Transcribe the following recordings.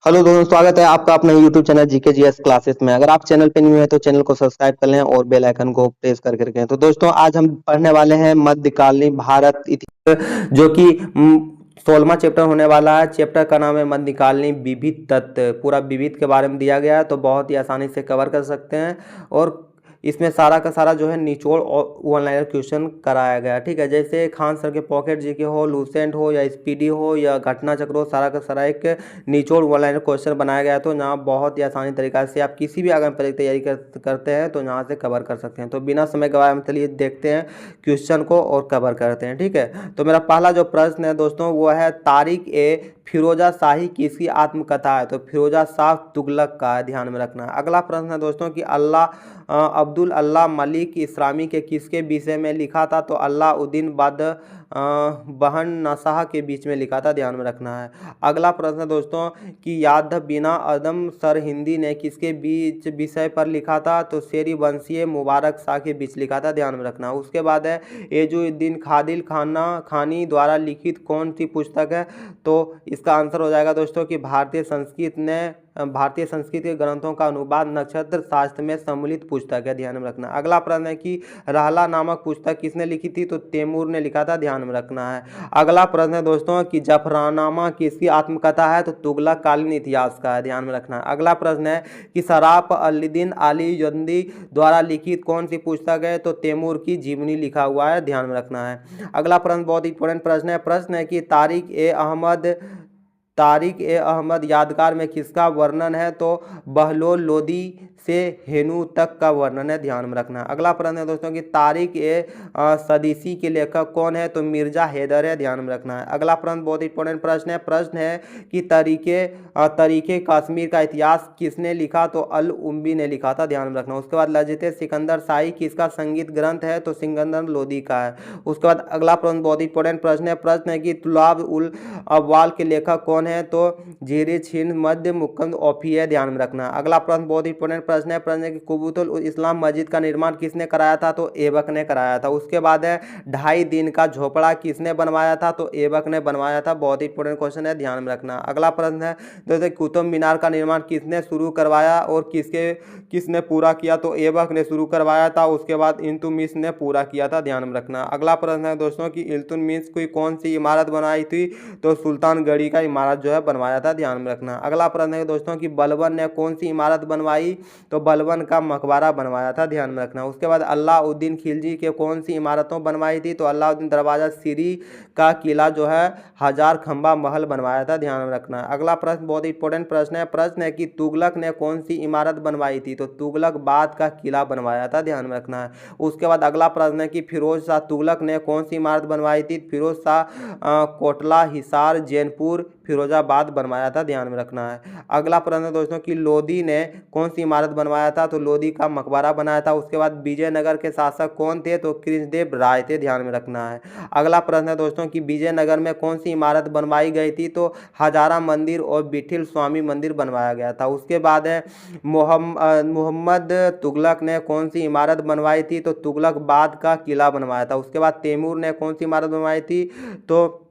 Hello दोस्तों, स्वागत है आपका अपने YouTube channel GK GS classes में। अगर आप चैनल पे न्यू है तो चैनल को सब्सक्राइब कर लें और बेल आइकन को प्रेस करके रखें। तो दोस्तों, आज हम पढ़ने वाले हैं मध्यकालीन भारत इतिहास, जो कि 16वां चैप्टर होने वाला है। चैप्टर का नाम है मध्यकालीन विविध तत्व। पूरा विविध के बारे में दिया गया है, तो बहुत ही आसानी से कवर कर सकते हैं। और इसमें सारा का सारा जो है निचोड़ और वन लाइनर क्वेश्चन कराया गया है। ठीक है, जैसे खान सर के पॉकेट जीके हो, लूसेंट हो या स्पीडी हो या घटना चक्र हो, सारा का सारा एक निचोड़ वन लाइनर क्वेश्चन बनाया गया है। तो यहाँ बहुत ही आसानी तरीका से आप किसी भी अगर परीक्षा तैयारी करते हैं तो यहाँ से कवर कर सकते हैं। तो बिना समय गवाए हम चलिए देखते हैं क्वेश्चन को और कवर करते हैं। ठीक है, तो मेरा पहला जो प्रश्न है दोस्तों वो है, तारिक ए फिरोजा शाही किसकी आत्मकथा है? तो फिरोजा शाह तुगलक का है, ध्यान में रखना है। अगला प्रश्न है दोस्तों कि अब्दुल अल्लाह मलिक इस्लामी के किसके विषय में लिखा था? तो अलाउद्दीन बहन नशाह के बीच में लिखा था, ध्यान में रखना है। अगला प्रश्न है दोस्तों कि यादव बिना अदम सर हिंदी ने किसके बीच विषय पर लिखा था? तो शेरी वंशीय मुबारक शाह के बीच लिखा था, ध्यान में रखना। उसके बाद है एजुद्दीन खादिल खानी द्वारा लिखित कौन सी पुस्तक है? तो इसका आंसर हो जाएगा दोस्तों कि भारतीय संस्कृत के ग्रंथों का अनुवाद नक्षत्र शास्त्र में सम्मिलित पुस्तक है, ध्यान में रखना। अगला प्रश्न है कि रहला नामक पुस्तक किसने लिखी थी? तो तैमूर ने लिखा था, ध्यान में रखना है। अगला प्रश्न है दोस्तों कि जफरनामा किसकी आत्मकथा है? तो तुगलक कालीन इतिहास का है, ध्यान में रखना है। अगला प्रश्न है कि सराफ अलीदीन अली जंदी द्वारा लिखित कौन सी पुस्तक है? तो तैमूर की जीवनी लिखा हुआ है, ध्यान में रखना है। अगला प्रश्न बहुत इंपॉर्टेंट प्रश्न है कि तारिक ए अहमद यादगार में किसका वर्णन है? तो बहलोल लोदी से हेनू तक का वर्णन है, ध्यान में रखना है। अगला प्रश्न है दोस्तों कि तारिक ए सदीसी के लेखक कौन है? तो मिर्जा हैदर है, ध्यान में रखना है। अगला प्रश्न बहुत इंपॉर्टेंट प्रश्न है कि तरीके कश्मीर का इतिहास किसने लिखा? तो अल उम्बी ने लिखा था, ध्यान में रखना। उसके बाद लजते सिकंदर शाही किसका संगीत ग्रंथ है? तो सिकंदर लोदी का है। उसके बाद अगला प्रश्न बहुत इंपॉर्टेंट प्रश्न है कि तुलाब उल अव्वाल के लेखक कौन है? तो जीरी छिन मध्य मुकंद ओफी है, ध्यान में रखना। अगला प्रश्न बहुत इंपॉर्टेंट प्रश्न है कि कुबुतुल इस्लाम मस्जिद का निर्माण किसने कराया था? तो ऐबक ने कराया था। उसके बाद है 2.5 दिन का झोपड़ा किसने बनवाया था? तो ऐबक ने बनवाया था। बहुत इंपॉर्टेंट क्वेश्चन है, ध्यान में रखना। अगला प्रश्न है जैसे कुतुब मीनार का निर्माण किसने शुरू करवाया और किसने पूरा किया? तो ऐबक ने शुरू करवाया था। उसके बाद इल्तुतमिश ने पूरा किया था, ध्यान में रखना। अगला प्रश्न है दोस्तों कि इल्तुतमिश की कौन सी इमारत बनाई थी? तो सुल्तानगढ़ी का इमारत जो है बनवाया था, ध्यान में रखना। अगला प्रश्न है दोस्तों कि बलबन ने कौन सी इमारत बनवाई? तो बलबन का मकबरा बनवाया था, ध्यान में रखना। उसके बाद अलाउद्दीन खिलजी के कौन सी इमारतों बनवाई थी? तो अलाउद्दीन दरवाजा सीरी का किला जो है 1000 खंबा महल बनवाया था, ध्यान में रखना। अगला प्रश्न बहुत इंपॉर्टेंट प्रश्न है कि तुगलक ने कौन सी इमारत बनवाई थी? तो तुगलक बाद का किला बनवाया था, ध्यान में रखना है। उसके बाद अगला प्रश्न है कि फिरोज शाह तुगलक ने कौन सी इमारत बनवाई थी? फिरोज शाह कोटला हिसार जैनपुर फिरोजाबाद बनवाया था, ध्यान में रखना है। अगला प्रश्न है दोस्तों कि लोधी ने कौन सी इमारत बनवाया था? तो लोधी का मकबरा बनाया था। उसके बाद विजयनगर के शासक कौन थे? तो कृष्णदेव राय थे, ध्यान में रखना है। अगला प्रश्न है दोस्तों कि विजयनगर में कौन सी इमारत बनवाई गई थी? तो हजारा मंदिर और बिठिल स्वामी मंदिर बनवाया गया था। उसके बाद है मोहम्मद तुगलक ने कौन सी इमारत बनवाई थी? तो तुगलक बाद का किला बनवाया था। उसके बाद तैमूर ने कौन सी इमारत बनवाई थी? तो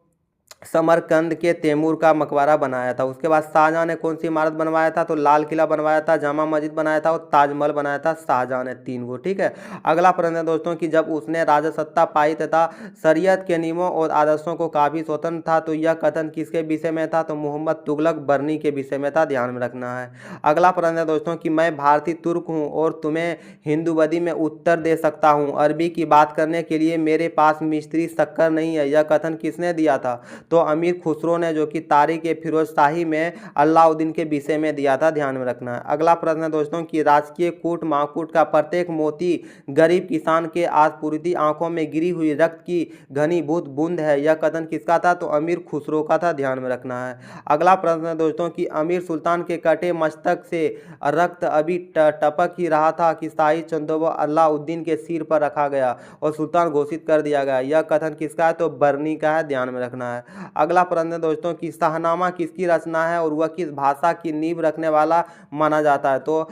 समरकंद के तैमूर का मकबरा बनाया था। उसके बाद शाहजहां ने कौन सी इमारत बनवाया था? तो लाल किला बनवाया था, जामा मस्जिद बनाया था और ताजमहल बनाया था शाहजहां ने, 3 गो। ठीक है, अगला प्रश्न है दोस्तों कि जब उसने राजसत्ता पाई तथा शरीयत के नियमों और आदर्शों को काफी स्वतंत्र था, तो यह कथन किसके विषय में था? तो मोहम्मद तुगलक बरनी के विषय में था, ध्यान में रखना है। अगला प्रश्न है दोस्तों कि मैं भारतीय तुर्क हूँ और तुम्हें हिंदूवादी में उत्तर दे सकता हूँ, अरबी की बात करने के लिए मेरे पास मिस्री शक्कर नहीं है, यह कथन किसने दिया था? तो अमीर खुसरो ने, जो कि तारिक ए फिरोज शाही में अलाउद्दीन के विषय में दिया था, ध्यान में रखना है। अगला प्रश्न है दोस्तों कि राजकीय कूट महाकूट का प्रत्येक मोती गरीब किसान के आसपुरती आंखों में गिरी हुई रक्त की घनीभूत बूंद है, यह कथन किसका था? तो अमीर खुसरो का था, ध्यान में रखना है। अगला प्रश्न है दोस्तों कि अमीर सुल्तान के कटे मस्तक से रक्त अभी टपक ही रहा था कि शाही चंदोबा अलाउद्दीन के सिर पर रखा गया और सुल्तान घोषित कर दिया गया, यह कथन किसका है? तो बरनी का है, ध्यान में रखना है। अगला प्रश्न है दोस्तों कि शाहनामा किसकी रचना है और वह किस भाषा की नींव रखने वाला माना जाता है। तो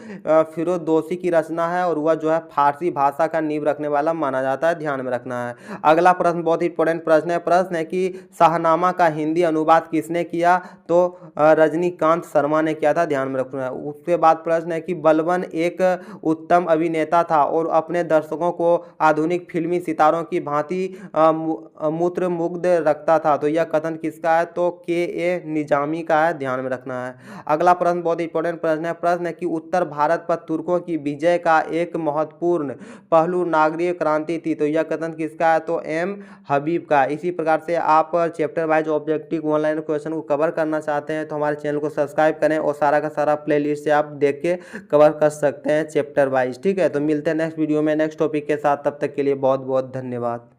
फिरोजदोसी की रचना है और वह जो है फारसी भाषा का नींव रखने वाला माना जाता है, ध्यान में रखना है। अगला प्रश्न बहुत ही इंपॉर्टेंट प्रश्न है कि शाहनामा का हिंदी अनुवाद किसने किया। तो रजनीकांत शर्मा ने किया था, ध्यान में रखना है। उसके बाद प्रश्न है कि बलबन एक उत्तम अभिनेता था और अपने दर्शकों को आधुनिक फिल्मी सितारों की भांति मूत्र मुग्ध रखता था। तो यह कथन किसका है। तो के निजामी का है, ध्यान में रखना है। अगला प्रश्न बहुत इंपॉर्टेंट प्रश्न है कि उत्तर भारत पर तुर्कों की विजय का एक महत्वपूर्ण पहलू नागरिक क्रांति थी। तो यह कथन किसका है। तो एम हबीब का। इसी प्रकार से आप chapter wise objective online question को कवर करना चाहते हैं तो हमारे चैनल को सब्सक्राइब करें और सारा का सारा प्लेलिस्ट से आप देख के कवर कर सकते हैं चैप्टर वाइज। ठीक है, तो मिलते हैं नेक्स्ट वीडियो में नेक्स्ट टॉपिक के साथ। तब तक के लिए बहुत बहुत धन्यवाद।